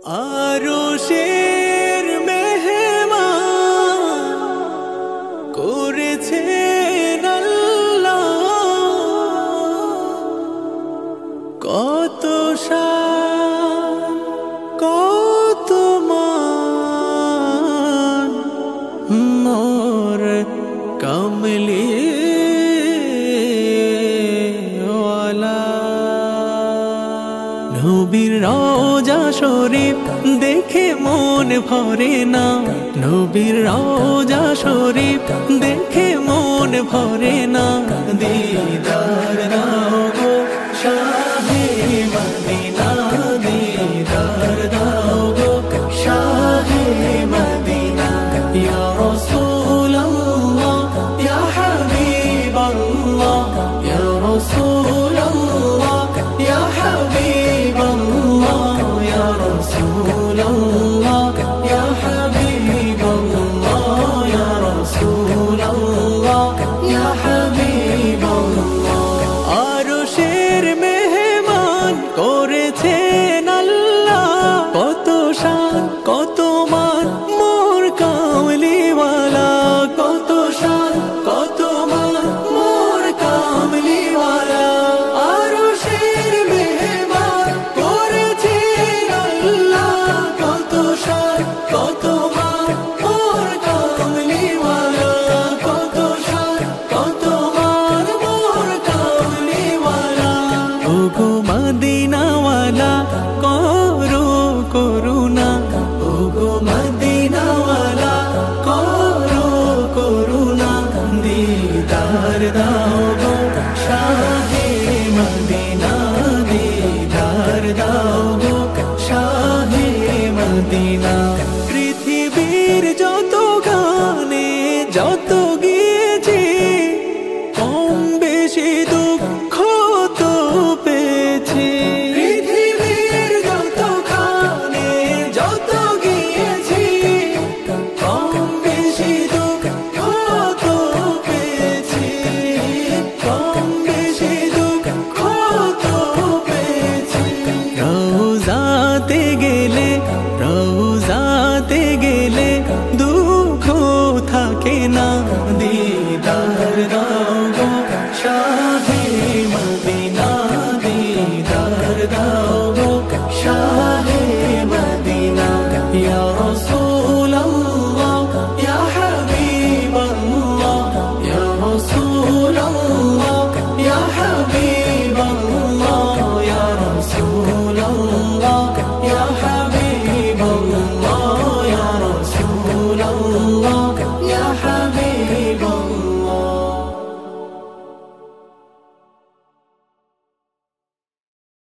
আরশের মেহমান করেছেন আল্লাহ, কত শান কত মান মোর কমলি নবীর রওজা শরীফ দেখে মন ভরে না, নবীর রওজা শরীফ দেখে মন ভরে না। দিদার দাও গো শাহে মদিনা, দিদার দাও গো শাহে মদিনা। ইয়া রাসূলুল্লাহ ইয়া হাবিবাল্লাহ, ইয়া রাসূলুল্লাহ ইয়া হাবিবাল্লাহ, ইয়া রাসূলুল্লাহ ইয়া হাবিবাল্লাহ, ইয়া রাসূলুল্লাহ ইয়া হাবিবাল্লাহ। আরশের মেহমান করেছেন আল্লাহ, কত শান কত মান মোর কামলিওয়ালা, কত শান কত মান মোর কামলিওয়ালা। আরশের মেহমান করেছেন আল্লাহ, কত শান কত মান মোর কামলিওয়ালা, কত শান কত মান মোর কামলিওয়ালা। ওগো মদিনাওয়ালা করো করুণা, ওগো মদিনাওয়ালা করো করুণা। দিদার দাও গো শাহে মদিনা, দিদার দাও গো শাহে মদিনা। পৃথিবীর যত গানে যত গিয়েছি, কম বেশি দুঃখ তো পেয়েছি। পৃথিবীর যত গানে যত গিয়েছি, কম বেশি দুঃখ তো পেয়েছি, কম বেশি দুঃখ তো পেয়েছি। রওজাতে গে